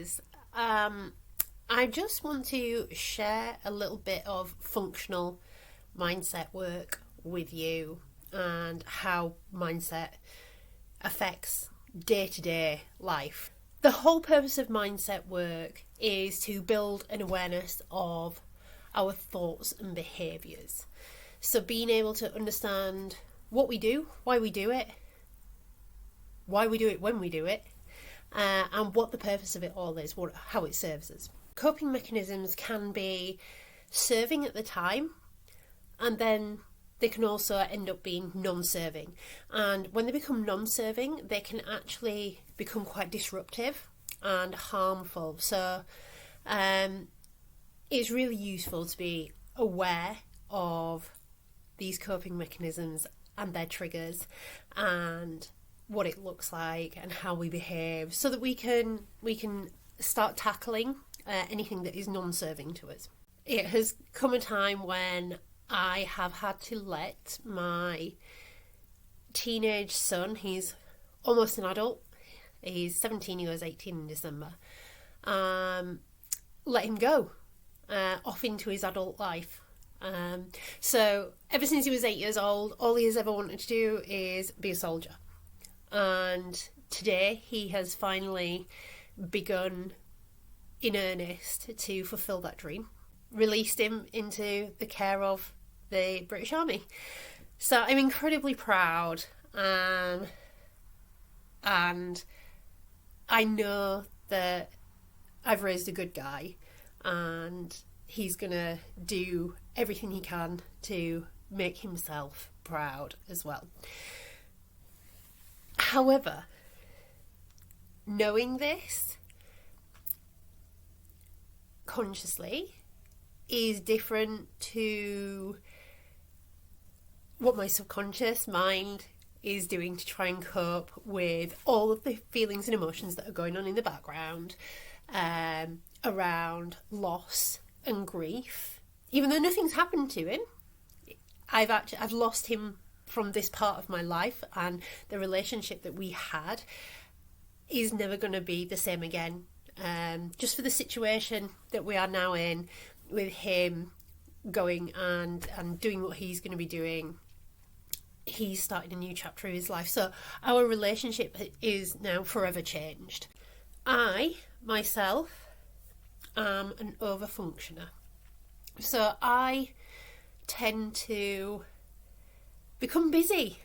is I just want to share a little bit of functional mindset work with you and how mindset affects day-to-day life. The whole purpose of mindset work is to build an awareness of our thoughts and behaviours. So being able to understand what we do, why we do it when we do it, and what the purpose of it all is, how it serves us. Coping mechanisms can be serving at the time, and then they can also end up being non-serving. And when they become non-serving, they can actually become quite disruptive and harmful. So it's really useful to be aware of these coping mechanisms and their triggers and what it looks like and how we behave, so that we can start tackling anything that is non-serving to us. It has come a time when I have had to let my teenage son, he's almost an adult, he's 17, he was 18 in December, let him go off into his adult life. So ever since he was 8 years old, all he has ever wanted to do is be a soldier. And today he has finally begun in earnest to fulfil that dream. Released him into the care of the British Army. So I'm incredibly proud, and I know that I've raised a good guy, and he's gonna do everything he can to make himself proud as well. However, knowing this consciously is different to what my subconscious mind is doing to try and cope with all of the feelings and emotions that are going on in the background around loss and grief. Even though nothing's happened to him, I've lost him from this part of my life, and the relationship that we had is never going to be the same again. Just for the situation that we are now in, with him going and doing what he's going to be doing, he's started a new chapter of his life. So our relationship is now forever changed. I, myself, am an overfunctioner. So I tend to become busy.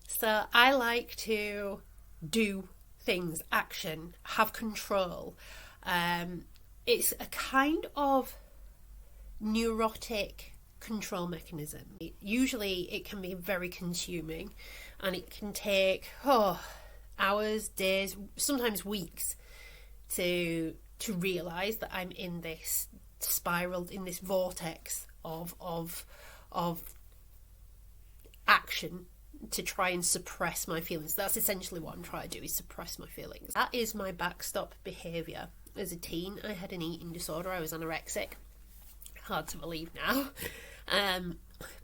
So I like to do things, action, have control. It's a kind of neurotic control mechanism. Usually it can be very consuming, and it can take hours, days, sometimes weeks to realise that I'm in this spiral, in this vortex of action to try and suppress my feelings. That's essentially what I'm trying to do, is suppress my feelings. That is my backstop behaviour. As a teen, I had an eating disorder. I was anorexic. Hard to believe now.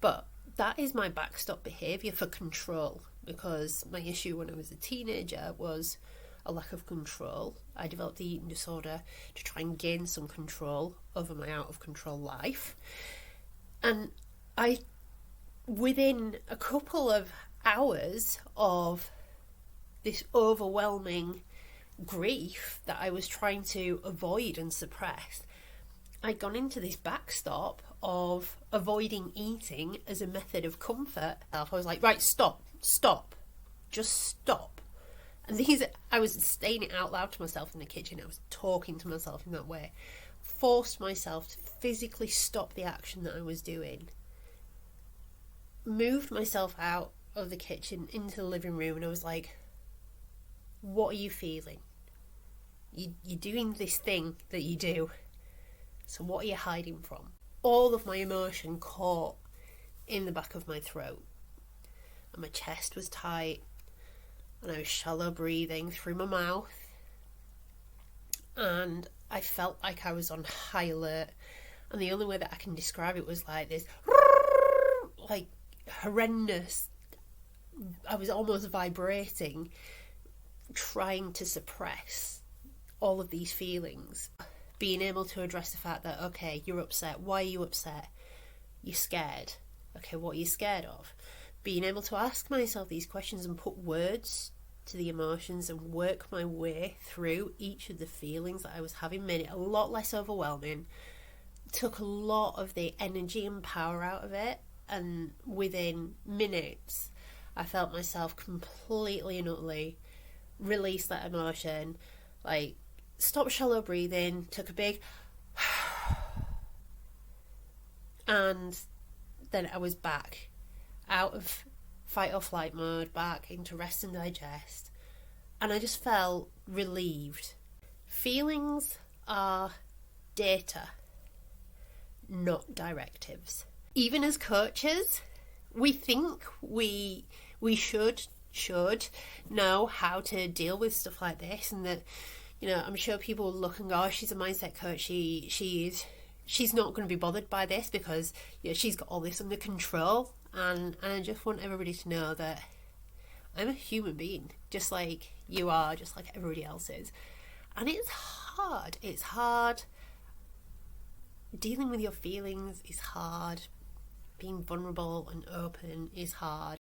But that is my backstop behaviour for control, because my issue when I was a teenager was a lack of control. I developed the eating disorder to try and gain some control over my out of control life. And within a couple of hours of this overwhelming grief that I was trying to avoid and suppress, I'd gone into this backstop of avoiding eating as a method of comfort. I was like, right, stop, just stop. And I was saying it out loud to myself in the kitchen. I was talking to myself in that way. Forced myself to physically stop the action that I was doing. Moved myself out of the kitchen into the living room, and I was like, what are you feeling? You're doing this thing that you do. So what are you hiding from? All of my emotion caught in the back of my throat. And my chest was tight. And I was shallow breathing through my mouth. And I felt like I was on high alert. And the only way that I can describe it was like this, like horrendous. I was almost vibrating, trying to suppress all of these feelings. Being able to address the fact that, okay, you're upset. Why are you upset? You're scared. Okay, what are you scared of? Being able to ask myself these questions and put words to the emotions and work my way through each of the feelings that I was having made it a lot less overwhelming. Took a lot of the energy and power out of it, and within minutes I felt myself completely and utterly release that emotion. Like, stop shallow breathing, took a big and then I was back out of fight or flight mode, back into rest and digest, and I just felt relieved. Feelings are data, not directives. Even as coaches, we think we should know how to deal with stuff like this, and that, you know, I'm sure people will look and go, oh, she's a mindset coach, she's not going to be bothered by this because, you know, she's got all this under control. And I just want everybody to know that I'm a human being, just like you are, just like everybody else is. And it's hard. It's hard. Dealing with your feelings is hard. Being vulnerable and open is hard.